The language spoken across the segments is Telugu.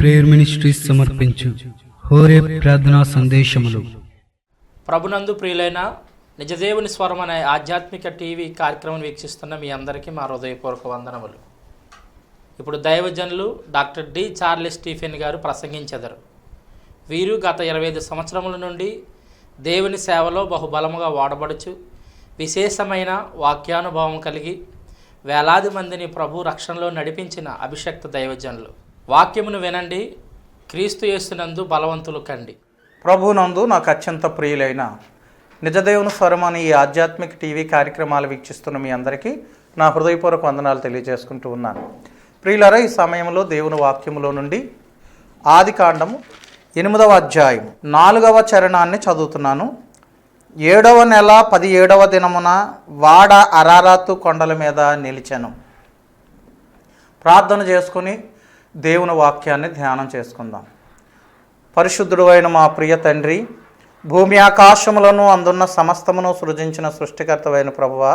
ప్రేయర్ మినిస్ట్రీస్ సమర్పించు హోరే ప్రార్థనా సందేశములు. ప్రభునందు ప్రియులైన నిజదేవుని స్వరం అనే ఆధ్యాత్మిక టీవీ కార్యక్రమం వీక్షిస్తున్న మీ అందరికీ మా హృదయపూర్వక వందనములు. ఇప్పుడు దైవజనులు డాక్టర్ డి చార్లెస్ స్టీఫెన్ గారు ప్రసంగించెదరు. వీరు గత 25 సంవత్సరముల నుండి దేవుని సేవలో బహుబలముగా వాడబడుచు విశేషమైన వాక్యానుభవం కలిగి వేలాది మందిని ప్రభు రక్షణలో నడిపించిన అభిషక్త దైవజనులు. వాక్యమును వినండి, క్రీస్తు యేసునందు బలవంతులు కండి. ప్రభునందు నాకు అత్యంత ప్రియులైన నిజదేవుని స్వరం అని ఈ ఆధ్యాత్మిక టీవీ కార్యక్రమాలు వీక్షిస్తున్న మీ అందరికీ నా హృదయపూర్వక వందనాలు తెలియజేసుకుంటూ ఉన్నాను. ప్రియులారా, ఈ సమయంలో దేవుని వాక్యములో నుండి ఆదికాండము 8వ అధ్యాయం 4వ చరణాన్ని చదువుతున్నాను. 7వ నెల 17వ దినమున వాడ అరారాతు కొండల మీద నిలిచెను. ప్రార్థన చేసుకుని దేవుని వాక్యాన్ని ధ్యానం చేసుకుందాం. పరిశుద్ధుడు అయిన మా ప్రియ తండ్రి, భూమి ఆకాశములను అందున్న సమస్తమును సృజించిన సృష్టికర్తవైన ప్రభువా,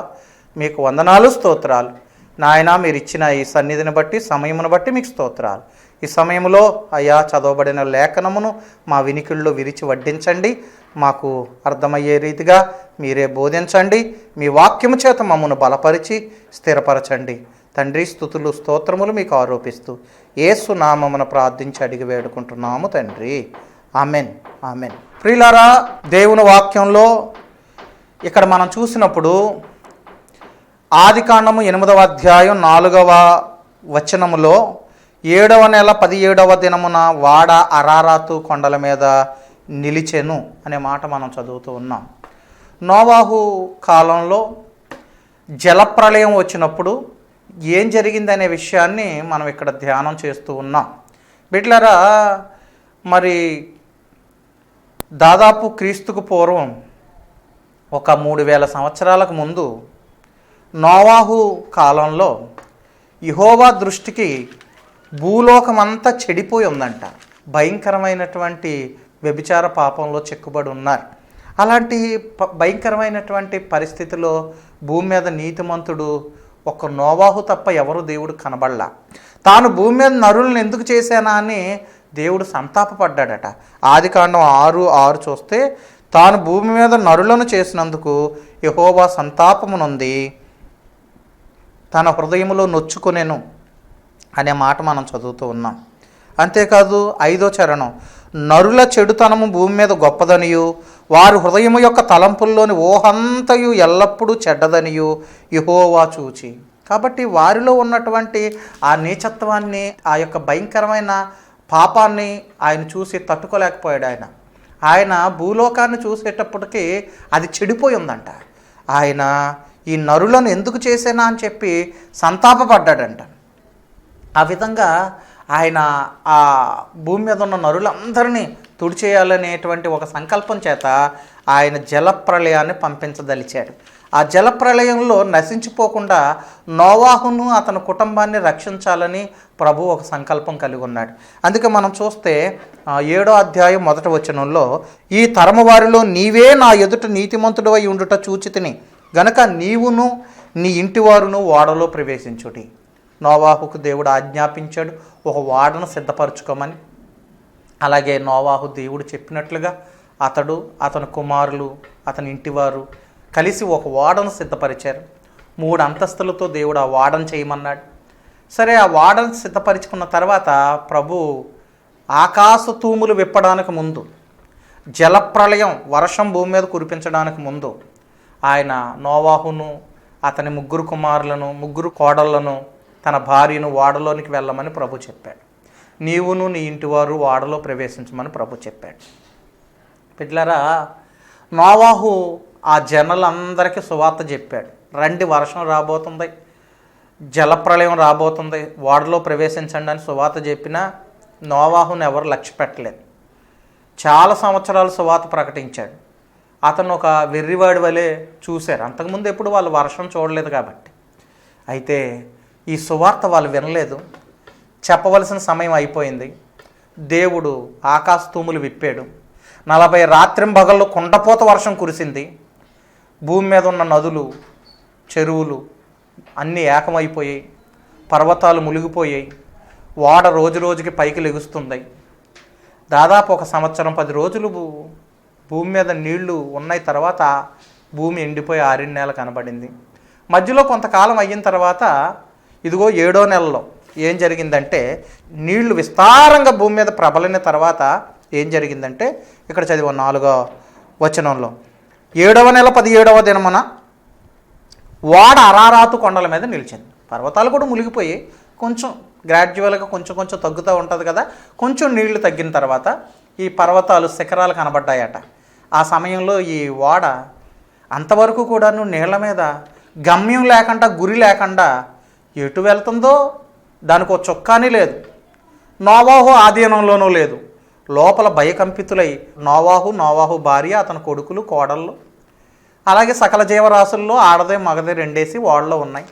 మీకు వందనాలు, స్తోత్రాలు. నాయన, మీరు ఇచ్చిన ఈ సన్నిధిని బట్టి, సమయమును బట్టి మీకు స్తోత్రాలు. ఈ సమయంలో అయ్యా చదవబడిన లేఖనమును మా వినికిళ్ళు విరిచి వడ్డించండి. మాకు అర్థమయ్యే రీతిగా మీరే బోధించండి. మీ వాక్యము చేత మమ్మను బలపరిచి స్థిరపరచండి. తండ్రి, స్తుతులు స్తోత్రములు మీకు ఆరోపిస్తూ యేసు నామమున ప్రార్థించి అడిగి వేడుకుంటున్నాము తండ్రి. ఆమెన్, ఆమెన్. ప్రియులారా, దేవుని వాక్యంలో ఇక్కడ మనం చూసినప్పుడు ఆదికాండము 8వ అధ్యాయం 4వ వచనములో 7వ నెల 17వ దినమున వాడ అరారాతు కొండల మీద నిలిచెను అనే మాట మనం చదువుతూ ఉన్నాం. నోవాహు కాలంలో జలప్రళయం వచ్చినప్పుడు ఏం జరిగిందనే విషయాన్ని మనం ఇక్కడ ధ్యానం చేస్తూ ఉన్నాం. బిడ్డలారా, మరి దాదాపు క్రీస్తుకు పూర్వం ఒక 3000 సంవత్సరాలకు ముందు నోవాహు కాలంలో యెహోవా దృష్టికి భూలోకమంతా చెడిపోయి ఉందంట. భయంకరమైనటువంటి వ్యభిచార పాపంలో చిక్కుబడి ఉన్నారు. అలాంటి భయంకరమైనటువంటి పరిస్థితిలో భూమి మీద నీతిమంతుడు ఒక్క నోవాహు తప్ప ఎవరు దేవుడు కనబడలా. తాను భూమి మీద నరులను ఎందుకు చేశానా అని దేవుడు సంతాపపడ్డాడట. ఆదికాండం 6:6 చూస్తే, తాను భూమి మీద నరులను చేసినందుకు యెహోవా సంతాపమునుంది, తన హృదయములో నొచ్చుకొనెను అనే మాట మనం చదువుతూ ఉన్నాం. అంతేకాదు 5వ చరణం, నరుల చెడుతనము భూమి మీద గొప్పదనియు, వారి హృదయము యొక్క తలంపుల్లోని ఊహంతయు ఎల్లప్పుడూ చెడ్డదనియు యెహోవా చూచి. కాబట్టి వారిలో ఉన్నటువంటి ఆ నీచత్వాన్ని, ఆ యొక్క భయంకరమైన పాపాన్ని ఆయన చూసి తట్టుకోలేకపోయాడు. ఆయన భూలోకాన్ని చూసేటప్పటికీ అది చెడిపోయి ఉందంట. ఆయన ఈ నరులను ఎందుకు చేసేనా అని చెప్పి సంతాపపడ్డాడంట. ఆ విధంగా ఆయన ఆ భూమి మీద ఉన్న నరులందరినీ తుడిచేయాలనేటువంటి ఒక సంకల్పం చేత ఆయన జలప్రళయాన్ని పంపించదలిచాడు. ఆ జలప్రళయంలో నశించిపోకుండా నోవాహును అతని కుటుంబాన్ని రక్షించాలని ప్రభు ఒక సంకల్పం కలిగి ఉన్నాడు. అందుకే మనం చూస్తే 7వ అధ్యాయం 1వ వచనంలో, ఈ తరము వారిలో నీవే నా ఎదుట నీతిమంతుడు అయి ఉండుట చూచితిని గనక నీవును నీ ఇంటివారును ఓడలో ప్రవేశించుటి. నోవాహుకు దేవుడు ఆజ్ఞాపించాడు ఒక ఓడను సిద్ధపరచుకోమని. అలాగే నోవాహు దేవుడు చెప్పినట్లుగా అతడు, అతని కుమారులు, అతని ఇంటివారు కలిసి ఒక ఓడను సిద్ధపరిచారు. 3 అంతస్తులతో దేవుడు ఆ ఓడను చేయమన్నాడు. సరే, ఆ ఓడను సిద్ధపరుచుకున్న తర్వాత ప్రభు ఆకాశ తూములు విప్పడానికి ముందు, జలప్రళయం వర్షం భూమి మీద కురిపించడానికి ముందు ఆయన నోవాహును, అతని 3 కుమారులను, 3 కోడళ్లను, తన భార్యను ఓడలోనికి వెళ్ళమని ప్రభు చెప్పాడు. నీవును నీ ఇంటివారు ఓడలో ప్రవేశించమని ప్రభు చెప్పాడు. పిల్లరా, నోవాహు ఆ జనులందరికీ సువార్త చెప్పాడు. రండి, వర్షం రాబోతుంది, జలప్రళయం రాబోతుంది, ఓడలో ప్రవేశించండి అని సువార్త చెప్పినా నోవాహును ఎవరు లక్ష్య పెట్టలేదు. చాలా సంవత్సరాలు సువార్త ప్రకటించాడు. అతను ఒక వెర్రివాడి వలె చూశారు. అంతకుముందు ఎప్పుడు వాళ్ళు వర్షం చూడలేదు కాబట్టి. అయితే ఈ సువార్త వాళ్ళు వినలేదు. చెప్పవలసిన సమయం అయిపోయింది. దేవుడు ఆకాశ తూములు విప్పాడు. 40 రాత్రింబగళ్ళు కుండపోత వర్షం కురిసింది. భూమి మీద ఉన్న నదులు, చెరువులు అన్నీ ఏకమైపోయాయి. పర్వతాలు మునిగిపోయాయి. ఓడ రోజు రోజుకి పైకి లెగుస్తుంది. దాదాపు 1 సంవత్సరం 10 రోజులు భూమి మీద నీళ్లు ఉన్నాయి. తర్వాత భూమి ఎండిపోయి 6 నెలలు కనబడింది. మధ్యలో కొంతకాలం అయిన తర్వాత ఇదిగో 7వ నెలలో ఏం జరిగిందంటే, నీళ్లు విస్తారంగా భూమి మీద ప్రబలిన తర్వాత ఏం జరిగిందంటే, ఇక్కడ చదివ 4వ వచనంలో 7వ నెల 17వ దినమున ఓడ అరారాతు కొండల మీద నిలిచింది. పర్వతాలు కూడా మునిగిపోయి కొంచెం గ్రాడ్యువల్గా కొంచెం తగ్గుతూ ఉంటుంది కదా. కొంచెం నీళ్లు తగ్గిన తర్వాత ఈ పర్వతాలు శిఖరాలు కనబడ్డాయట. ఆ సమయంలో ఈ ఓడ అంతవరకు కూడాను నీళ్ల మీద గమ్యం లేకుండా, గురి లేకుండా ఎటు వెళ్తుందో దానికి ఒక చొక్కాని లేదు. నోవాహు ఆధీనంలోనూ లేదు. లోపల భయకంపితులై నోవాహు భార్య, అతని కొడుకులు, కోడళ్ళు, అలాగే సకల జీవరాశుల్లో ఆడదే మగదే రెండేసి ఓడలో ఉన్నాయి.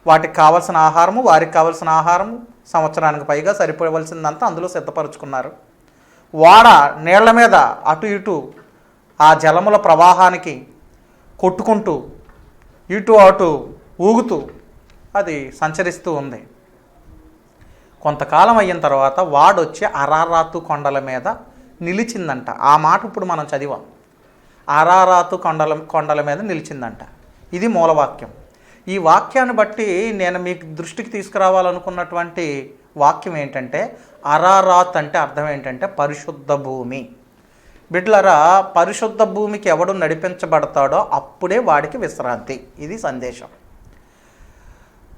వాటికి కావలసిన ఆహారము, వారికి కావలసిన ఆహారము సంవత్సరానికి పైగా సరిపోవలసిందంతా అందులో సిద్ధపరుచుకున్నారు. ఓడ నీళ్ల మీద అటు ఇటు ఆ జలముల ప్రవాహానికి కొట్టుకుంటూ ఇటు అటు ఊగుతూ అది సంచరిస్తూ ఉంది. కొంతకాలం అయిన తర్వాత వాడొచ్చి అరారాతు కొండల మీద నిలిచిందంట. ఆ మాట ఇప్పుడు మనం చదివాం. అరారాతు కొండల మీద నిలిచిందంట. ఇది మూలవాక్యం. ఈ వాక్యాన్ని బట్టి నేను మీకు దృష్టికి తీసుకురావాలనుకున్నటువంటి వాక్యం ఏంటంటే, అరారాత్ అంటే అర్థం ఏంటంటే పరిశుద్ధ భూమి. బిడ్డలారా, పరిశుద్ధ భూమికి ఎవడు నడిపించబడతాడో అప్పుడే వాడికి విశ్రాంతి. ఇది సందేశం.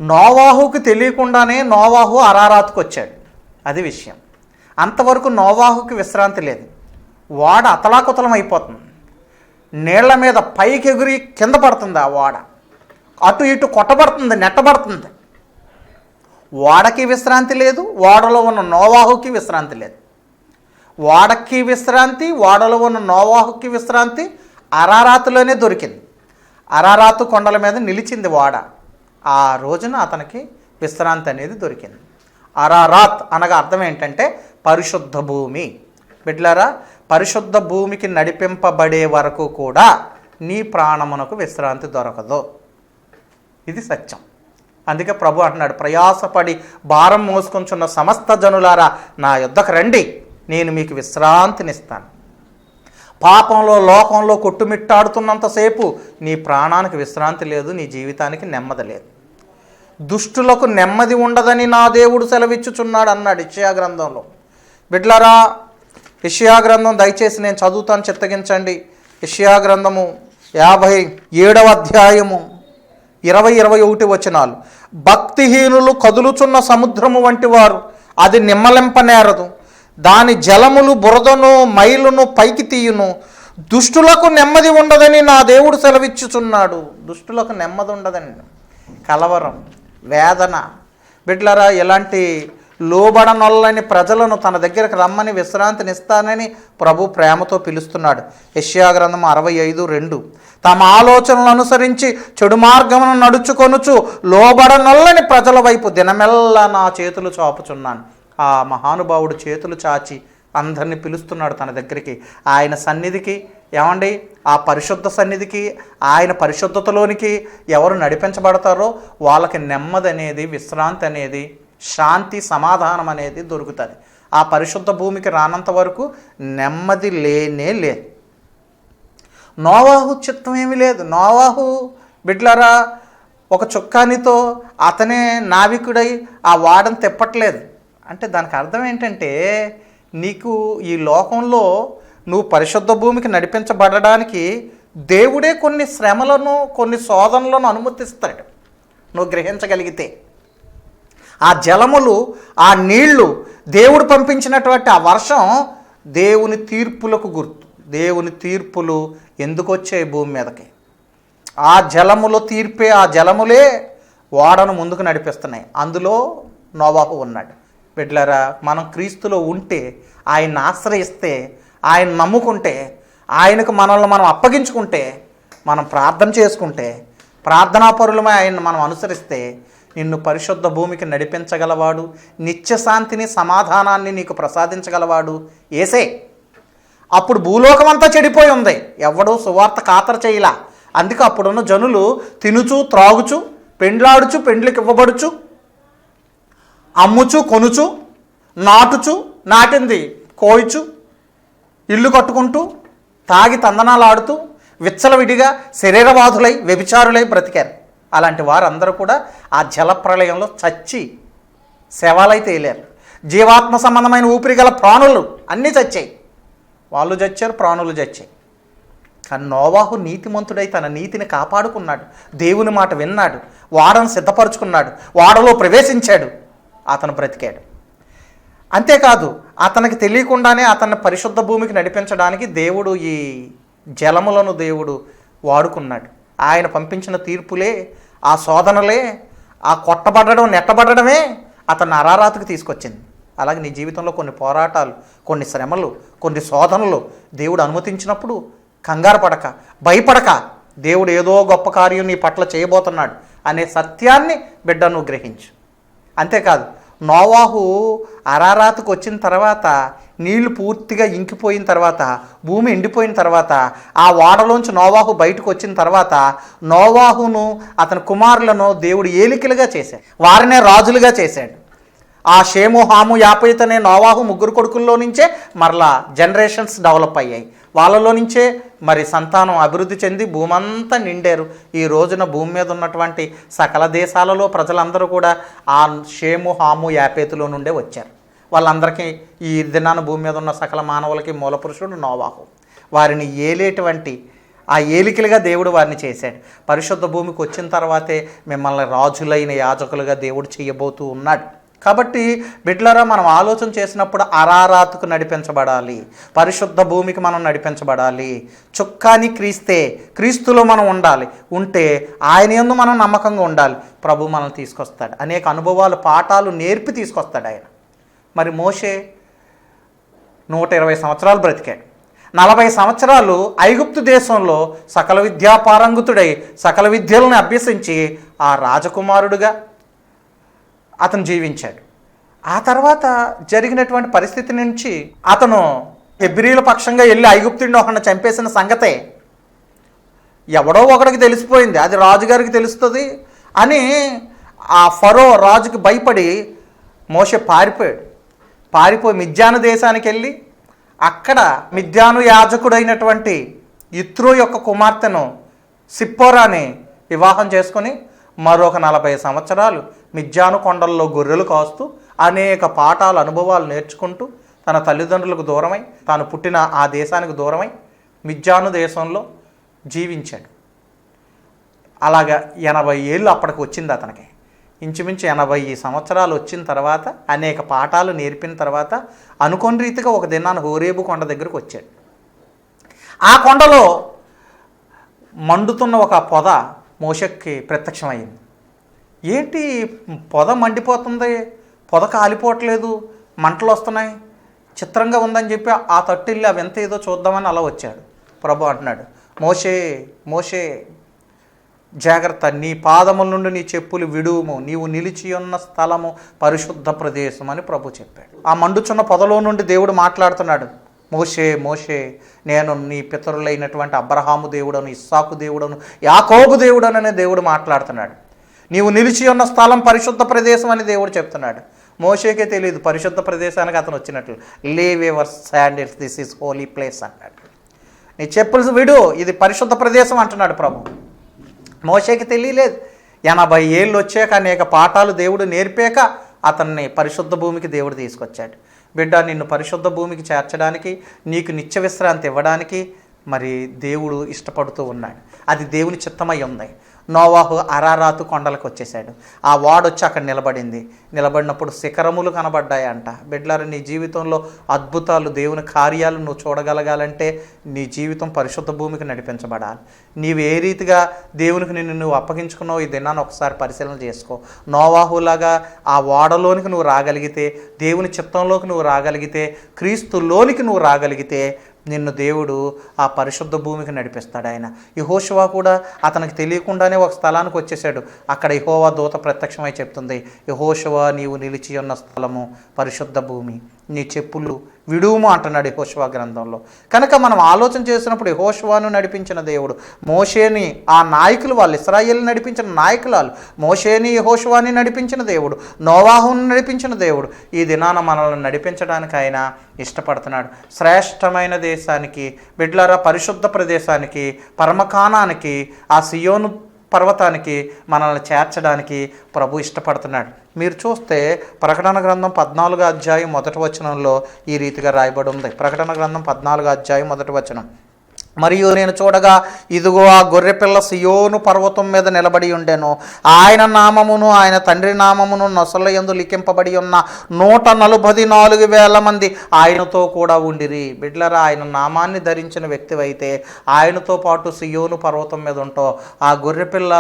నోవాహుకి తెలియకుండానే నోవాహు అరారాతుకు వచ్చాడు. అది విషయం. అంతవరకు నోవాహుకి విశ్రాంతి లేదు. ఓడ అతలాకుతలం అయిపోతుంది. నీళ్ల మీద పైకి ఎగురి కింద పడుతుంది. ఆ ఓడ అటు ఇటు కొట్టబడుతుంది, నెట్టబడుతుంది. ఓడకి విశ్రాంతి లేదు, ఓడలో ఉన్న నోవాహుకి విశ్రాంతి లేదు. ఓడకి విశ్రాంతి, ఓడలో ఉన్న నోవాహుకి విశ్రాంతి అరారాతులోనే దొరికింది. అరారాతు కొండల మీద నిలిచింది ఓడ. ఆ రోజున అతనికి విశ్రాంతి అనేది దొరికింది. అరారాత్ అనగా అర్థం ఏంటంటే పరిశుద్ధ భూమి. బిడ్డలారా, పరిశుద్ధ భూమికి నడిపింపబడే వరకు కూడా నీ ప్రాణమునకు విశ్రాంతి దొరకదు. ఇది సత్యం. అందుకే ప్రభు అంటున్నాడు, ప్రయాసపడి భారం మోసుకొంచున్న సమస్త జనులారా నా యొద్దకు రండి, నేను మీకు విశ్రాంతినిస్తాను. పాపంలో లోకంలో కొట్టుమిట్టాడుతున్నంతసేపు నీ ప్రాణానికి విశ్రాంతి లేదు, నీ జీవితానికి నెమ్మది లేదు. దుష్టులకు నెమ్మది ఉండదని నా దేవుడు సెలవిచ్చుచున్నాడు అన్నాడు యెషయా గ్రంథంలో. బిడ్డలారా, యెషయా గ్రంథం దయచేసి నేను చదువుతాను, చిత్తగించండి. యెషయా గ్రంథము 57వ అధ్యాయము 20-21 వచనాలు. భక్తిహీనులు కదులుచున్న సముద్రము వంటి వారు, అది నిమ్మలింపనేరదు. దాని జలములు బురదను మైలును పైకి తీయును. దుష్టులకు నెమ్మది ఉండదని నా దేవుడు సెలవిచ్చుచున్నాడు. దుష్టులకు నెమ్మది ఉండదని, కలవరం, వేదన. బిడ్డలారా, ఎలాంటి లోబడనొల్లని ప్రజలను తన దగ్గరకు రమ్మని విశ్రాంతినిస్తానని ప్రభు ప్రేమతో పిలుస్తున్నాడు. యెషయా గ్రంథం 65:2. తమ ఆలోచనలు అనుసరించి చెడు మార్గమును నడుచుకొనుచు లోబడనొల్లని ప్రజల వైపు దినమెల్లా నా చేతులు చాపుచున్నాను. ఆ మహానుభావుడు చేతులు చాచి అందరినీ పిలుస్తున్నాడు తన దగ్గరికి, ఆయన సన్నిధికి. ఏమండి, ఆ పరిశుద్ధ సన్నిధికి, ఆయన పరిశుద్ధతలోనికి ఎవరు నడిపించబడతారో వాళ్ళకి నెమ్మది అనేది, విశ్రాంతి అనేది, శాంతి, సమాధానం అనేది దొరుకుతుంది. ఆ పరిశుద్ధ భూమికి రానంత వరకు నెమ్మది లేనే లేదు. నోవాహు చిత్తం ఏమీ లేదు. నోవాహు బిడ్డలారా ఒక చుక్కానితో అతనే నావికుడై ఆ వాడని తిప్పట్లేదు. అంటే దానికి అర్థం ఏంటంటే, నీకు ఈ లోకంలో నువ్వు పరిశుద్ధ భూమికి నడిపించబడడానికి దేవుడే కొన్ని శ్రమలను, కొన్ని శోధనలను అనుమతిస్తాడు. నువ్వు గ్రహించగలిగితే ఆ జలములు, ఆ నీళ్లు, దేవుడు పంపించినటువంటి ఆ వర్షం దేవుని తీర్పులకు గుర్తు. దేవుని తీర్పులు ఎందుకు వచ్చాయి భూమి మీదకి? ఆ జలములో తీర్పే, ఆ జలములే ఓడను ముందుకు నడిపిస్తున్నాయి. అందులో నోవాహు ఉన్నాడు. బిడ్డలారా, మనం క్రీస్తులో ఉంటే, ఆయన్ని ఆశ్రయిస్తే, ఆయన నమ్ముకుంటే, ఆయనకు మనల్ని మనం అప్పగించుకుంటే, మనం ప్రార్థన చేసుకుంటే, ప్రార్థనాపరులమై ఆయన్ని మనం అనుసరిస్తే నిన్ను పరిశుద్ధ భూమికి నడిపించగలవాడు, నిత్యశాంతిని, సమాధానాన్ని నీకు ప్రసాదించగలవాడు యేసే. అప్పుడు భూలోకం అంతా చెడిపోయి ఉంది, ఎవడో సువార్త ఖాతరు చేయలా. అందుకే అప్పుడున్న జనులు తినుచు, త్రాగుచు, పెండ్లాడుచు, పెండ్లికి ఇవ్వబడుచు, అమ్ముచు కొనుచు నాటుచు, నాటింది కోయిచు, ఇల్లు కట్టుకుంటూ తాగి తందనాలు ఆడుతూ విచ్చలవిడిగా శరీరవాదులై వ్యభిచారులై బ్రతికారు. అలాంటి వారందరూ కూడా ఆ జలప్రళయంలో చచ్చి శవాలై తేలారు. జీవాత్మ సంబంధమైన ఊపిరి గల ప్రాణులు అన్నీ చచ్చాయి. వాళ్ళు చచ్చారు, ప్రాణులు చచ్చాయి. కానీ నోవాహు నీతిమంతుడై తన నీతిని కాపాడుకున్నాడు. దేవుని మాట విన్నాడు, వాడను సిద్ధపరుచుకున్నాడు, వాడలో ప్రవేశించాడు, అతను బ్రతికాడు. అంతేకాదు, అతనికి తెలియకుండానే అతన్ని పరిశుద్ధ భూమికి నడిపించడానికి దేవుడు ఈ జలములను దేవుడు వాడుకున్నాడు. ఆయన పంపించిన తీర్పులే, ఆ శోధనలే, ఆ కొట్టబడడం నెట్టబడమే అతన్ని అరారాతుకు తీసుకొచ్చింది. అలాగే నీ జీవితంలో కొన్ని పోరాటాలు, కొన్ని శ్రమలు, కొన్ని శోధనలు దేవుడు అనుమతించినప్పుడు కంగారు పడక, భయపడక, దేవుడు ఏదో గొప్ప కార్యం నీ పట్ల చేయబోతున్నాడు అనే సత్యాన్ని బిడ్డ నువ్వు గ్రహించు. అంతేకాదు, నోవాహు అరారాతుకు వచ్చిన తర్వాత, నీళ్లు పూర్తిగా ఇంకిపోయిన తర్వాత, భూమి ఎండిపోయిన తర్వాత, ఆ ఓడలోంచి నోవాహు బయటకు వచ్చిన తర్వాత నోవాహును అతని కుమారులను దేవుడు ఏలికలుగా చేశాడు, వారినే రాజులుగా చేశాడు. ఆ షేము, హాము, యాపేతు అనే నోవాహు ముగ్గురు కొడుకుల్లో నుంచే మరలా జనరేషన్స్ డెవలప్ అయ్యాయి. వాళ్ళలో నుంచే మరి సంతానం అభివృద్ధి చెంది భూమంతా నిండారు. ఈ రోజున భూమి మీద ఉన్నటువంటి సకల దేశాలలో ప్రజలందరూ కూడా ఆ షేము, హాము, యాపేతులో నుండే వచ్చారు. వాళ్ళందరికీ ఈ దినాన భూమి మీద ఉన్న సకల మానవులకి మూలపురుషుడు నోవాహు. వారిని ఏలేటువంటి ఆ ఏలికలుగా దేవుడు వారిని చేశాడు. పరిశుద్ధ భూమికి వచ్చిన తర్వాతే మిమ్మల్ని రాజులైన యాజకులుగా దేవుడు చేయబోతూ ఉన్నాడు. కాబట్టి బిడ్లరా, మనం ఆలోచన చేసినప్పుడు అరారాతుకు నడిపించబడాలి, పరిశుద్ధ భూమికి మనం నడిపించబడాలి. చుక్కాని క్రీస్తే, క్రీస్తులో మనం ఉండాలి. ఉంటే ఆయన యందు మనం నమ్మకంగా ఉండాలి. ప్రభు మనల్ని తీసుకొస్తాడు, అనేక అనుభవాలు, పాఠాలు నేర్పి తీసుకొస్తాడు ఆయన. మరి మోషే 120 సంవత్సరాలు బ్రతికాడు. 40 సంవత్సరాలు ఐగుప్తు దేశంలో సకల విద్యాపారంగుతుడై సకల విద్యలను అభ్యసించి ఆ రాజకుమారుడుగా అతను జీవించాడు. ఆ తర్వాత జరిగినటువంటి పరిస్థితి నుంచి అతను హెబ్రీల పక్షంగా వెళ్ళి ఐగుప్తుడిని ఒకరిని చంపేసిన సంగతే ఎవడో ఒకడికి తెలిసిపోయింది. అది రాజుగారికి తెలుస్తుంది అని ఆ ఫరో రాజుకి భయపడి మోషే పారిపోయి మిద్యాను దేశానికి వెళ్ళి అక్కడ మిద్యాను యాజకుడైనటువంటి యిత్రో యొక్క కుమార్తెను సిప్పోరాని వివాహం చేసుకొని మరొక 40 సంవత్సరాలు మిద్యాను కొండల్లో గొర్రెలు కాస్తూ అనేక పాఠాలు, అనుభవాలు నేర్చుకుంటూ తన తల్లిదండ్రులకు దూరమై, తాను పుట్టిన ఆ దేశానికి దూరమై మిద్యాను దేశంలో జీవించాడు. అలాగా 80 ఏళ్ళు అప్పటికి వచ్చింది అతనికి. ఇంచుమించు 80 సంవత్సరాలు వచ్చిన తర్వాత, అనేక పాఠాలు నేర్పిన తర్వాత అనుకోని రీతిగా ఒక దినాన హోరేబు కొండ దగ్గరకు వచ్చాడు. ఆ కొండలో మండుతున్న ఒక పొద మోషకి ప్రత్యక్షమైంది. ఏంటి పొద మండిపోతుంది, పొద కాలిపోవట్లేదు, మంటలు వస్తున్నాయి, చిత్రంగా ఉందని చెప్పి ఆ తట్టిల్లి అవి ఎంత ఏదో చూద్దామని అలా వచ్చాడు. ప్రభు అంటున్నాడు, మోషే మోషే జాగ్రత్త, నీ పాదముల నుండి నీ చెప్పులు విడువుము, నీవు నిలిచి ఉన్న స్థలము పరిశుద్ధ ప్రదేశం అని ప్రభు చెప్పాడు. ఆ మండుచున్న పొదలో నుండి దేవుడు మాట్లాడుతున్నాడు, మోషే మోషే, నేను నీ పితరులైనటువంటి అబ్రహాము దేవుడను, ఇస్సాకు దేవుడను, యాకోబు దేవుడను అనే దేవుడు మాట్లాడుతున్నాడు. నీవు నిలిచి ఉన్న స్థలం పరిశుద్ధ ప్రదేశం అని దేవుడు చెప్తున్నాడు. మోషేకే తెలియదు పరిశుద్ధ ప్రదేశానికి అతను వచ్చినట్లు. Leave your sandals, this is holy place అన్నాడు. నీ చెప్పులు విడు, ఇది పరిశుద్ధ ప్రదేశం అంటున్నాడు ప్రభు. మోషేకి తెలియలేదు. 80 ఏళ్ళు వచ్చాక అనేక పాఠాలు దేవుడు నేర్పాక అతన్ని పరిశుద్ధ భూమికి దేవుడు తీసుకొచ్చాడు. బిడ్డ, నిన్ను పరిశుద్ధ భూమికి చేర్చడానికి, నీకు నిత్య విశ్రాంతి ఇవ్వడానికి మరి దేవుడు ఇష్టపడుతూ ఉన్నాడు. అది దేవుని చిత్తమై ఉంది. నోవాహు అరారాతు కొండలకు వచ్చేసాడు. ఆ వాడొచ్చి అక్కడ నిలబడినప్పుడు శిఖరములు కనబడ్డాయంట. బిడ్డలారా, నీ జీవితంలో అద్భుతాలు, దేవుని కార్యాలు నువ్వు చూడగలగాలంటే నీ జీవితం పరిశుద్ధ భూమికి నడిపించబడాలి. నీవు ఏ రీతిగా దేవునికి నువ్వు అప్పగించుకున్నావు ఈ దినాన్ని ఒకసారి పరిశీలన చేసుకో. నోవాహులాగా ఆ ఓడలోనికి నువ్వు రాగలిగితే, దేవుని చిత్తంలోకి నువ్వు రాగలిగితే, క్రీస్తులోనికి నువ్వు రాగలిగితే నిన్ను దేవుడు ఆ పరిశుద్ధ భూమికి నడిపిస్తాడు. ఆయన యెహోషువ కూడా అతనికి తెలియకుండానే ఒక స్థలానికి వచ్చేసాడు. అక్కడ యెహోవా దూత ప్రత్యక్షమై చెప్తుంది, యెహోషువ, నీవు నిలిచి ఉన్న స్థలము పరిశుద్ధ భూమి. నీ చెప్పులు విడుము అంటున్నాడు యెహోషువ గ్రంథంలో. కనుక మనం ఆలోచన చేసినప్పుడు యెహోషువను నడిపించిన దేవుడు, మోషేని, ఆ నాయకులు వాళ్ళు ఇశ్రాయేలు నడిపించిన నాయకులు వాళ్ళు, మోషేని యెహోషువని నడిపించిన దేవుడు, నోవాహును నడిపించిన దేవుడు ఈ దినాన మనల్ని నడిపించడానికి ఆయన ఇష్టపడుతున్నాడు. శ్రేష్టమైన దేశానికి, బిడ్లారా పరిశుద్ధ ప్రదేశానికి, పరమకానానికి, ఆ సియోను పర్వతానికి మనల్ని చేర్చడానికి ప్రభు ఇష్టపడుతున్నాడు. మీరు చూస్తే ప్రకటన గ్రంథం 14వ అధ్యాయం 1వ వచనంలో ఈ రీతిగా రాయబడి ఉంది. ప్రకటన గ్రంథం 14వ అధ్యాయం 1వ వచనం, మరియు నేను చూడగా ఇదిగో ఆ గొర్రెపిల్ల సియోను పర్వతం మీద నిలబడి ఉండెను. ఆయన నామమును ఆయన తండ్రి నామమును నొసల యందు లిఖింపబడి ఉన్న 144,000 మంది ఆయనతో కూడా ఉండిరి. బిడ్లరా, ఆయన నామాన్ని ధరించిన వ్యక్తివైతే ఆయనతో పాటు సియోను పర్వతం మీద ఉంటావు. ఆ గొర్రెపిల్ల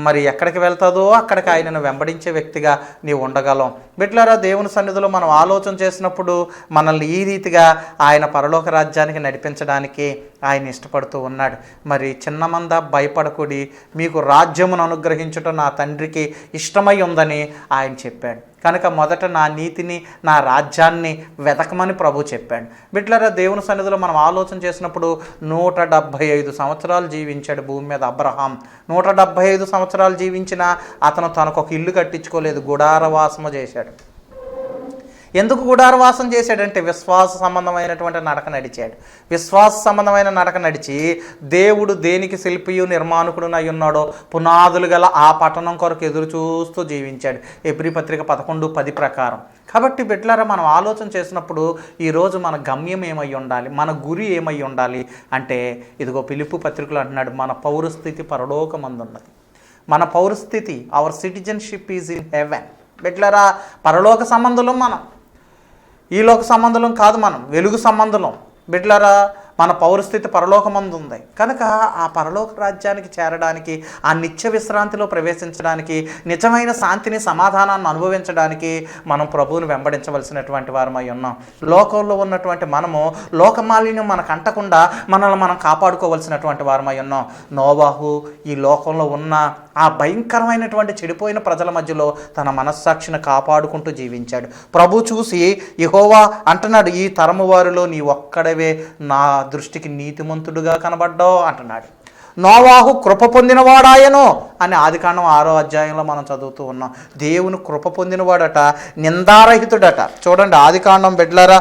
మరి ఎక్కడికి వెళ్తుందో అక్కడికి ఆయనను వెంబడించే వ్యక్తిగా నీవు ఉండగలం. బిడ్లరా, దేవుని సన్నిధిలో మనం ఆలోచన చేసినప్పుడు మనల్ని ఈ రీతిగా ఆయన పరలోక రాజ్యానికి నడిపించడానికి ఆయన ఇష్టపడుతూ ఉన్నాడు. మరి చిన్నమంద భయపడకుడి, మీకు రాజ్యమును అనుగ్రహించుట నా తండ్రికి ఇష్టమై ఉందని ఆయన చెప్పాడు. కనుక మొదట నా నీతిని, నా రాజ్యాన్ని వెతకమని ప్రభు చెప్పాడు. బిడ్లరా, దేవుని సన్నిధిలో మనం ఆలోచన చేసినప్పుడు 175 సంవత్సరాలు జీవించాడు భూమి మీద అబ్రహాం. 175 సంవత్సరాలు జీవించిన అతను తనకు ఒక ఇల్లు కట్టించుకోలేదు, గుడారవాసము చేశాడు. ఎందుకు గుడారవాసం చేశాడంటే విశ్వాస సంబంధమైనటువంటి నడక నడిచాడు. విశ్వాస సంబంధమైన నడక నడిచి దేవుడు దేనికి శిల్పియు నిర్మాణకుడునై ఉన్నాడో పునాదులు గల ఆ పట్టణం కొరకు ఎదురు చూస్తూ జీవించాడు. హెబ్రీ పత్రిక 11:10 ప్రకారం. కాబట్టి బిడ్డలారా, మనం ఆలోచన చేసినప్పుడు ఈరోజు మన గమ్యం ఏమై ఉండాలి, మన గురి ఏమై ఉండాలి అంటే ఇదిగో ఫిలిప్పీ పత్రికలు అంటున్నాడు, మన పౌరస్థితి పరలోకమందున్నది. మన పౌరస్థితి, our citizenship is in heaven. బిడ్డలారా, పరలోక సంబంధులం మనం, ఈ లోక సంబంధం కాదు, మనం వెలుగు సంబంధం. బిడ్డలారా, మన పౌరస్థితి పరలోకమందు ఉంది. కనుక ఆ పరలోక రాజ్యానికి చేరడానికి, ఆ నిత్య విశ్రాంతిలో ప్రవేశించడానికి, నిజమైన శాంతిని, సమాధానాన్ని అనుభవించడానికి మనం ప్రభువుని వెంబడించవలసినటువంటి వారమై ఉన్నాం. లోకంలో ఉన్నటువంటి మనము లోకమాలిన్యం మనకు అంటకుండా మనల్ని మనం కాపాడుకోవలసినటువంటి వారమై ఉన్నాం. నోవాహు ఈ లోకంలో ఉన్న ఆ భయంకరమైనటువంటి చెడిపోయిన ప్రజల మధ్యలో తన మనస్సాక్షిని కాపాడుకుంటూ జీవించాడు. ప్రభు చూసి యెహోవా అంటున్నాడు, ఈ తరము వారిలో నీ ఒక్కడవే నా దృష్టికి నీతిమంతుడుగా కనబడ్డావు అంటున్నాడు. నోవాహు కృప పొందినవాడాయను అని ఆదికాండం 6వ అధ్యాయంలో మనం చదువుతూ ఉన్నాం. దేవుని కృప పొందినవాడట, నిందారహితుడట. చూడండి ఆదికాండం బిడ్డలారా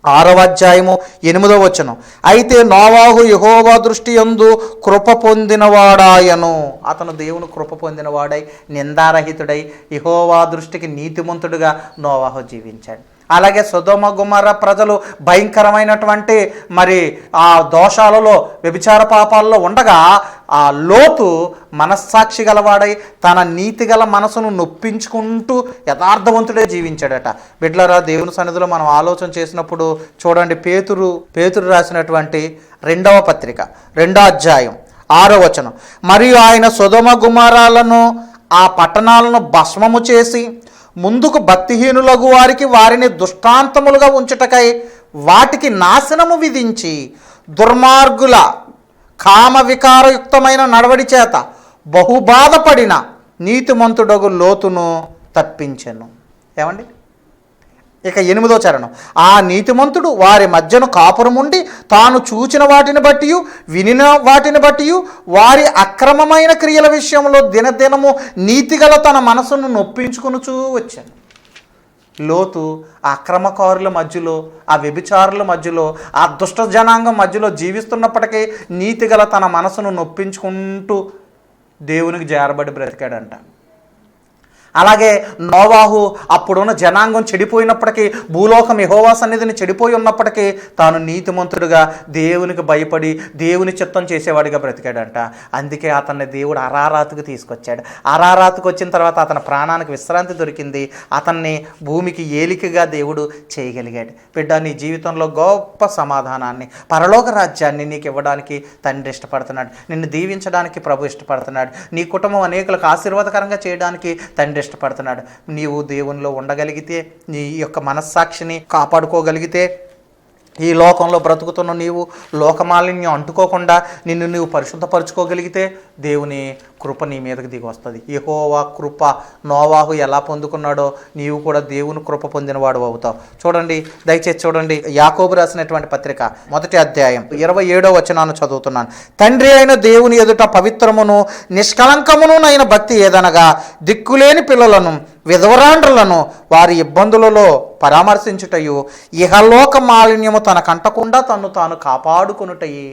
6వ అధ్యాయము 8వ వచనం, అయితే నోవాహు యెహోవా దృష్టి యందు కృప పొందినవాడాయను. అతను దేవుని కృప పొందినవాడై నిందారహితుడై యెహోవా దృష్టికి నీతిమంతుడుగా నోవాహు జీవించాడు. అలాగే సొదొమ గొమొర్రా ప్రజలు భయంకరమైనటువంటి మరి ఆ దోషాలలో, వ్యభిచార పాపాలలో ఉండగా ఆ లోతు మనస్సాక్షి గలవాడై తన నీతి గల మనసును నొప్పించుకుంటూ యథార్థవంతుడే జీవించాడట. బిడ్డలారా, దేవుని సన్నిధిలో మనం ఆలోచన చేసినప్పుడు చూడండి, పేతురు రాసినటువంటి 2వ పత్రిక 2వ అధ్యాయం 6వ వచనం, మరియు ఆయన సొదొమ గొమొర్రాలను ఆ పట్టణాలను భస్మము చేసి ముందుకు భక్తిహీనులగు వారిని దృష్టాంతములుగా ఉంచుటకై వాటికి నాశనము విధించి దుర్మార్గుల కామ వికారయుక్తమైన నడవడి చేత బహుబాధపడిన నీతిమంతుడగు లోతును తప్పించెను. ఏమండి? ఇక 8వ చరణం, ఆ నీతిమంతుడు వారి మధ్యను కాపురముండి తాను చూచిన వాటిని బట్టి వినిన వాటిని బట్టి వారి అక్రమమైన క్రియల విషయంలో దినదినము నీతిగల తన మనసును నొప్పించుకొనుచూ వచ్చాను. లోతు ఆ అక్రమకారుల మధ్యలో, ఆ వ్యభిచారుల మధ్యలో, ఆ దుష్ట జనాంగం మధ్యలో జీవిస్తున్నప్పటికీ నీతిగల తన మనసును నొప్పించుకుంటూ దేవునికి జారబడి బ్రతికాడంట. అలాగే నోవాహు అప్పుడున్న జనాంగం చెడిపోయినప్పటికీ, భూలోకం యెహోవా సన్నిధిని చెడిపోయి ఉన్నప్పటికీ తాను నీతిమంతుడుగా దేవునికి భయపడి దేవుని చిత్తం చేసేవాడిగా బ్రతికాడంట. అందుకే అతన్ని దేవుడు అరారాతుకు తీసుకొచ్చాడు. అరారాతుకు వచ్చిన తర్వాత అతని ప్రాణానికి విశ్రాంతి దొరికింది. అతన్ని భూమికి ఏలికగా దేవుడు చేయగలిగాడు. బిడ్డ, నీ జీవితంలో గొప్ప సమాధానాన్ని, పరలోక రాజ్యాన్ని నీకు ఇవ్వడానికి తండ్రి ఇష్టపడుతున్నాడు. నిన్ను దీవించడానికి ప్రభు ఇష్టపడుతున్నాడు. నీ కుటుంబం అనేకులకు ఆశీర్వాదకరంగా చేయడానికి తండ్రి ఇష్టపడుతున్నాడు. నీవు దేవునిలో ఉండగలిగితే, నీ యొక్క మనస్సాక్షిని కాపాడుకోగలిగితే, ఈ లోకంలో బ్రతుకుతున్న నీవు లోకమాలిన్యం అంటుకోకుండా నిన్ను నీవు పరిశుద్ధపరచుకోగలిగితే దేవుని కృప నీ మీదకి దిగి వస్తుంది. యెహోవా కృప నోవాహు ఎలా పొందుకున్నాడో నీవు కూడా దేవుని కృప పొందినవాడు అవుతావు. చూడండి, దయచేసి చూడండి, యాకోబు రాసినటువంటి పత్రిక 1వ అధ్యాయం 27వ వచనాన్ని చదువుతున్నాను. తండ్రి అయిన దేవుని ఎదుట పవిత్రమును నిష్కలంకమునునైన భక్తి ఏదనగా దిక్కులేని పిల్లలను విధవరాండ్రులను వారి ఇబ్బందులలో పరామర్శించుటయు ఇహలోక మాలిన్యము తనకంటకుండా తన్ను తాను కాపాడుకొనుటయే.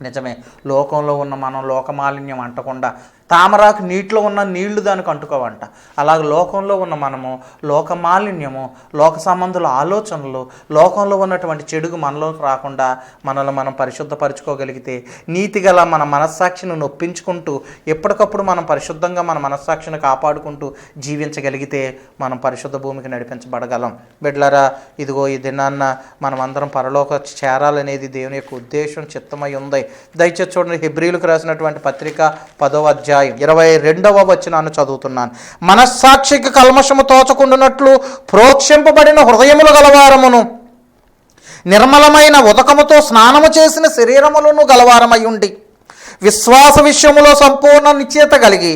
నిజమే, లోకంలో ఉన్న మనం లోకమాలిన్యం అంటకుండా, తామరాకు నీటిలో ఉన్న నీళ్లు దానికి అంటుకోవంట, అలాగే లోకంలో ఉన్న మనము లోకమాలిన్యము, లోక సంబంధుల ఆలోచనలు, లోకంలో ఉన్నటువంటి చెడుగు మనలోకి రాకుండా మనల్ని మనం పరిశుద్ధపరచుకోగలిగితే, నీతిగల మన మనస్సాక్షిని నొప్పించుకుంటూ ఎప్పటికప్పుడు మనం పరిశుద్ధంగా మన మనస్సాక్షిని కాపాడుకుంటూ జీవించగలిగితే మనం పరిశుద్ధ భూమికి నడిపించబడగలం. బిడ్డలారా, ఇదిగో ఈ దినాన్న మనం అందరం పరలోక చేరాలనేది దేవుని యొక్క ఉద్దేశం, చిత్తమై ఉంది. దయచేసి చూడండి, హెబ్రీలకు రాసినటువంటి పత్రిక 10వ అధ్యాయం 22వ వచనాన్ని చదువుతున్నాను. మనస్సాక్షికి కల్మషము తోచకుండునట్లు ప్రోక్షింపబడిన హృదయములు గలవారమును నిర్మలమైన ఉదకముతో స్నానము చేసిన శరీరములను గలవారమై ఉండి విశ్వాస విషయములో సంపూర్ణ నిశ్చయత కలిగి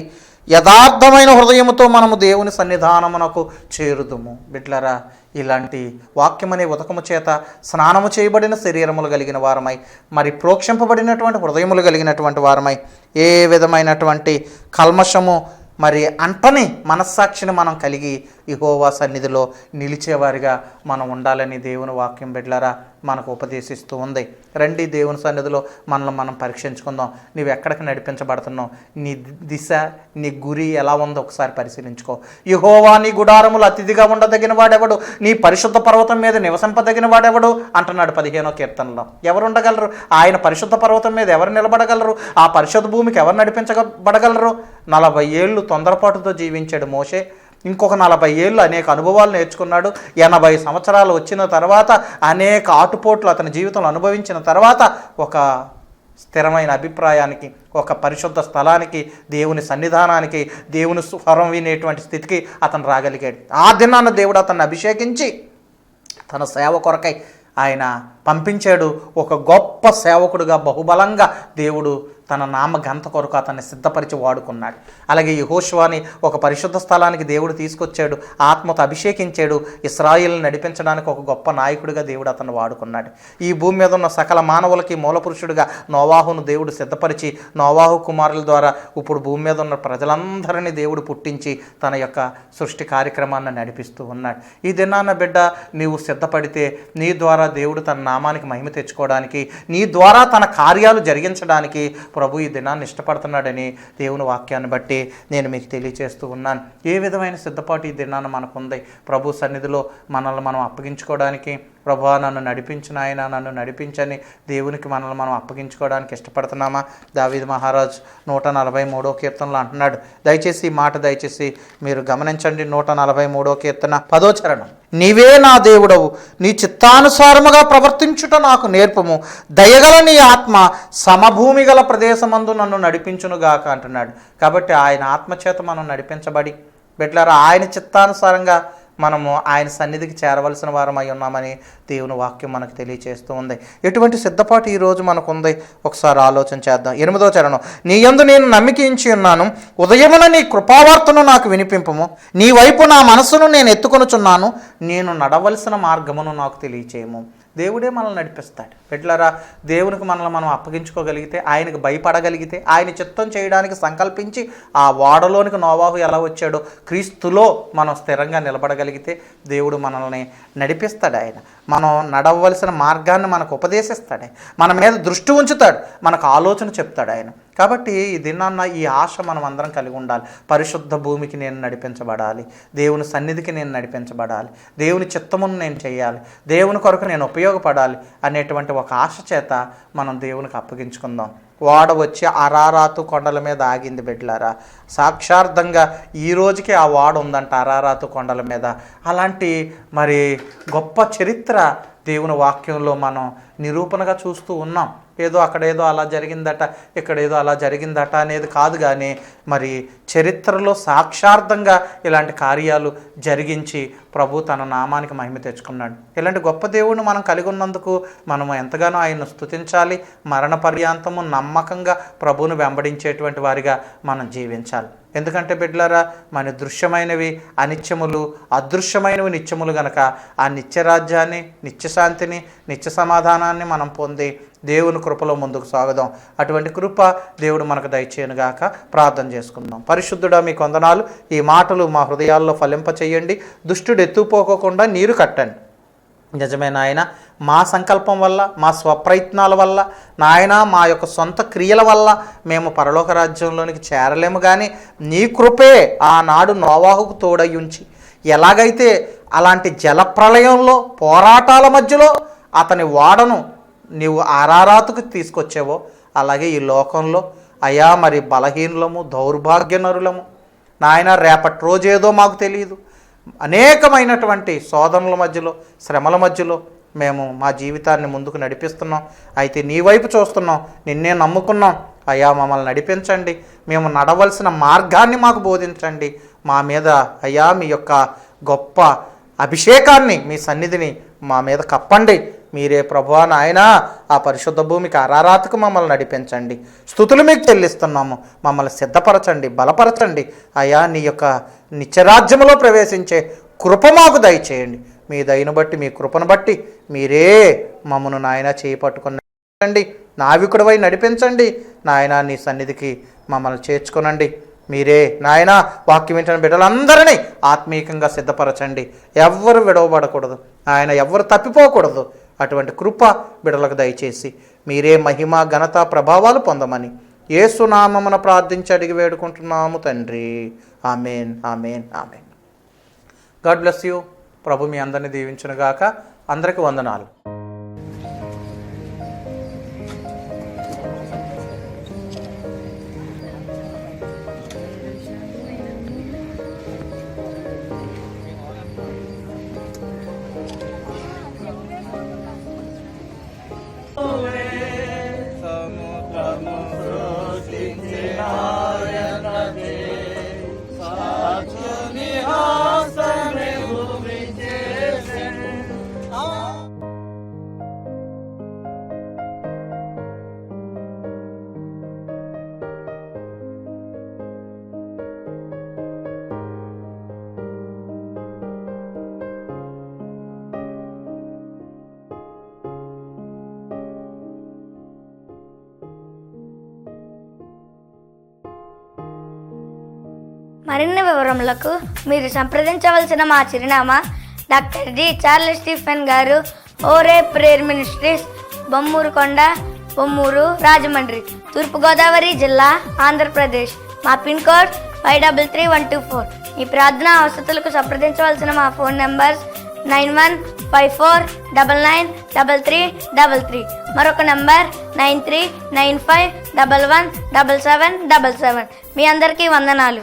యథార్థమైన హృదయముతో మనము దేవుని సన్నిధానమునకు చేరుదుము. బిడ్డలారా, ఇలాంటి వాక్యమనే ఉదకము చేత స్నానము చేయబడిన శరీరములు కలిగిన వారమై, మరి ప్రోక్షింపబడినటువంటి హృదయములు కలిగినటువంటి వారమై, ఏ విధమైనటువంటి కల్మషము మరి అంటని మనస్సాక్షిని మనం కలిగి యెహోవా సన్నిధిలో నిలిచేవారిగా మనం ఉండాలని దేవుని వాక్యం బిడ్డలారా మనకు ఉపదేశిస్తూ ఉంది. రండి, దేవుని సన్నిధిలో మనల్ని మనం పరీక్షించుకుందాం. నీవు ఎక్కడికి నడిపించబడుతున్నావు, నీ దిశ, నీ గురి ఎలా ఉందో ఒకసారి పరిశీలించుకో. యెహోవా నీ గుడారములు అతిథిగా ఉండదగిన వాడెవడు, నీ పరిశుద్ధ పర్వతం మీద నివసింపదగిన వాడెవడు అంటున్నాడు 15వ కీర్తనలో. ఎవరు ఉండగలరు? ఆయన పరిశుద్ధ పర్వతం మీద ఎవరు నిలబడగలరు? ఆ పరిశుద్ధ భూమికి ఎవరు నడిపించబడగలరు? 40 ఏళ్ళు తొందరపాటుతో జీవించాడు మోషే. ఇంకొక 40 ఏళ్ళు అనేక అనుభవాలు నేర్చుకున్నాడు. 80 సంవత్సరాలు వచ్చిన తర్వాత అనేక ఆటుపోట్లు అతని జీవితంలో అనుభవించిన తర్వాత ఒక స్థిరమైన అభిప్రాయానికి, ఒక పరిశుద్ధ స్థలానికి, దేవుని సన్నిధానానికి, దేవుని స్వరం వినేటువంటి స్థితికి అతను రాగలిగాడు. ఆ దినాన్న దేవుడు అతన్ని అభిషేకించి తన సేవ కొరకై ఆయన పంపించాడు. ఒక గొప్ప సేవకుడుగా బహుబలంగా దేవుడు తన నామ గంత కొరకు అతన్ని సిద్ధపరిచి వాడుకున్నాడు. అలాగే యెహోషువని ఒక పరిశుద్ధ స్థలానికి దేవుడు తీసుకొచ్చాడు, ఆత్మతో అభిషేకించాడు. ఇశ్రాయేలుని నడిపించడానికి ఒక గొప్ప నాయకుడిగా దేవుడు అతన్ని వాడుకున్నాడు. ఈ భూమి మీద ఉన్న సకల మానవులకి మూలపురుషుడిగా నోవాహును దేవుడు సిద్ధపరిచి, నోవాహు కుమారుల ద్వారా ఇప్పుడు భూమి మీద ఉన్న ప్రజలందరినీ దేవుడు పుట్టించి తన యొక్క సృష్టి కార్యక్రమాన్ని నడిపిస్తూ ఉన్నాడు. ఈ దినాన్న బిడ్డ, నీవు సిద్ధపడితే నీ ద్వారా దేవుడు తన నామానికి మహిమ తెచ్చుకోవడానికి, నీ ద్వారా తన కార్యాలు జరిగించడానికి ప్రభు ఈ దినాన్ని ఇష్టపడుతున్నాడని దేవుని వాక్యాన్ని బట్టి నేను మీకు తెలియచేస్తూ ఉన్నాను. ఏ విధమైన సిద్ధపాటు ఈ దినాన్ని మనకుంది? ప్రభు సన్నిధిలో మనల్ని మనం అప్పగించుకోవడానికి, ప్రభువా నన్ను నడిపించిన ఆయన నన్ను నడిపించని దేవునికి మనల్ని మనం అప్పగించుకోవడానికి ఇష్టపడుతున్నామా? దావీదు మహారాజ్ 143వ కీర్తనలో అంటున్నాడు. దయచేసి ఈ మాట దయచేసి మీరు గమనించండి. 143వ కీర్తన 10వ చరణం. నీవే నా దేవుడవు, నీ చిత్తానుసారముగా ప్రవర్తించుట నాకు నేర్పము, దయగల నీ ఆత్మ సమభూమి గల ప్రదేశమందు నన్ను నడిపించునుగాక అంటున్నాడు. కాబట్టి ఆయన ఆత్మచేత మనం నడిపించబడి బిడ్డలారా, ఆయన చిత్తానుసారంగా మనము ఆయన సన్నిధికి చేరవలసిన వారమై ఉన్నామని దేవుని వాక్యం మనకు తెలియచేస్తూ ఉంది. ఎటువంటి సిద్ధపాటు ఈరోజు మనకు ఉంది ఒకసారి ఆలోచన చేద్దాం. 8వ చరణం. నీ యందు నేను నమ్మికించి ఉన్నాను, ఉదయమున నీ కృపావార్తను నాకు వినిపింపము, నీ వైపు నా మనసును నేను ఎత్తుకొనుచున్నాను, నేను నడవలసిన మార్గమును నాకు తెలియచేయము. దేవుడే మనల్ని నడిపిస్తాడు. బిడ్డలారా, దేవునికి మనల్ని మనం అప్పగించుకోగలిగితే, ఆయనకు భయపడగలిగితే, ఆయన చిత్తం చేయడానికి సంకల్పించి ఆ ఓడలోనికి నోవాహు ఎలా వచ్చాడో క్రీస్తులో మనం స్థిరంగా నిలబడగలిగితే దేవుడు మనల్ని నడిపిస్తాడు. ఆయన మనం నడవలసిన మార్గాన్ని మనకు ఉపదేశిస్తాడు, మన మీద దృష్టి ఉంచుతాడు, మనకు ఆలోచన చెప్తాడు ఆయన. కాబట్టి ఈ దినాన్న ఈ ఆశ మనం అందరం కలిగి ఉండాలి. పరిశుద్ధ భూమికి నేను నడిపించబడాలి, దేవుని సన్నిధికి నేను నడిపించబడాలి, దేవుని చిత్తమును నేను చేయాలి, దేవుని కొరకు నేను ఉపయోగపడాలి అనేటువంటి ఒక ఆశ చేత మనం దేవునికి అప్పగించుకుందాం. వాడ వచ్చి అరారాతు కొండల మీద ఆగింది బిడ్డలారా. సాక్షార్థంగా ఈ రోజుకి ఆ వాడ ఉందంట అరారాతు కొండల మీద. అలాంటి మరి గొప్ప చరిత్ర దేవుని వాక్యంలో మనం నిరూపణగా చూస్తూ ఉన్నాం. ఏదో అక్కడేదో అలా జరిగిందట, ఇక్కడేదో అలా జరిగిందట అనేది కాదు, కానీ మరి చరిత్రలో సాక్షార్థంగా ఇలాంటి కార్యాలు జరిగించి ప్రభు తన నామానికి మహిమ తెచ్చుకున్నాడు. ఇలాంటి గొప్ప దేవుడిని మనం కలిగి ఉన్నందుకు మనం ఎంతగానో ఆయన్ను స్తుతించాలి. మరణ పర్యాంతము నమ్మకంగా ప్రభువును వెంబడించేటువంటి వారిగా మనం జీవించాలి. ఎందుకంటే బిడ్డలారా, మన దృశ్యమైనవి అనిత్యములు, అదృశ్యమైనవి నిత్యములు గనక ఆ నిత్యరాజ్యాన్ని, నిత్యశాంతిని, నిత్య సమాధానాన్ని మనం పొంది దేవుని కృపలో ముందుకు సాగుదాం. అటువంటి కృప దేవుడు మనకు దయచేయనుగాక. ప్రార్థన చేసుకుందాం. పరిశుద్ధుడా, మీకు వందనాలు. ఈ మాటలు మా హృదయాల్లో ఫలింపచేయండి. దుష్టుడు ఎత్తుపోకోకుండా నీరు కట్టండి. నిజమే నాయన, మా సంకల్పం వల్ల, మా స్వప్రయత్నాల వల్ల, నాయన మా యొక్క సొంత క్రియల వల్ల మేము పరలోక రాజ్యంలోనికి చేరలేము, కానీ నీ కృపే ఆనాడు నోవాహుకు తోడై ఉంచి, ఎలాగైతే అలాంటి జలప్రళయంలో పోరాటాల మధ్యలో అతని వాడను నీవు ఆరారాతుకు తీసుకొచ్చావో, అలాగే ఈ లోకంలో అయా మరి బలహీనులము, దౌర్భాగ్యనరులము నాయన, రేపటి రోజేదో మాకు తెలియదు, అనేకమైనటువంటి శోధనల మధ్యలో, శ్రమల మధ్యలో మేము మా జీవితాన్ని ముందుకు నడిపిస్తున్నాం. అయితే నీ వైపు చూస్తున్నాం, నిన్నే నమ్ముకున్నాం. అయ్యా మమ్మల్ని నడిపించండి, మేము నడవలసిన మార్గాన్ని మాకు బోధించండి. మా మీద అయ్యా మీ యొక్క గొప్ప అభిషేకాన్ని, మీ సన్నిధిని మా మీద కప్పండి. మీరే ప్రభువా నాయన ఆ పరిశుద్ధ భూమికి ఆరారాతకు మమ్మల్ని నడిపించండి. స్తుతులు మీకు చెల్లిస్తున్నాము. మమ్మల్ని సిద్ధపరచండి, బలపరచండి. అయ్యా నీ యొక్క నిత్యరాజ్యములో ప్రవేశించే కృప మాకు దయచేయండి. మీ దయను బట్టి, మీ కృపను బట్టి మీరే మమ్మను నాయన చేయి పట్టుకుని నావికుడివై నడిపించండి. నాయన నీ సన్నిధికి మమ్మల్ని చేర్చుకొనండి. మీరే నాయన వాక్యం వింటున్న బిడ్డలందరినీ ఆత్మీయంగా సిద్ధపరచండి. ఎవ్వరు విడవబడకూడదు, ఆయన ఎవ్వరు తప్పిపోకూడదు. అటువంటి కృప బిడ్డలకు దయచేసి మీరే మహిమ, ఘనత, ప్రభావాలు పొందమని యేసు నామమున ప్రార్థించి అడిగి వేడుకుంటున్నాము తండ్రి. ఆమెన్, ఆమెన్, ఆమెన్. God bless you. ప్రభు మీ అందరినీ దీవించునుగాక. అందరికీ వందనాలు. మరిన్ని వివరములకు మీరు సంప్రదించవలసిన మా చిరునామా డాక్టర్ డి చార్లెస్ స్టీఫెన్ గారు, ఓరే ప్రేయర్ మినిస్ట్రీస్, బొమ్మూరుకొండ, బొమ్మూరు, రాజమండ్రి, తూర్పుగోదావరి జిల్లా, ఆంధ్రప్రదేశ్. మా పిన్ కోడ్ 533124. మీ ప్రార్థనా అవసరాలకు సంప్రదించవలసిన మా ఫోన్ నెంబర్స్ 9154993333. మరొక నంబర్ 9395117777. మీ అందరికీ వందనాలు.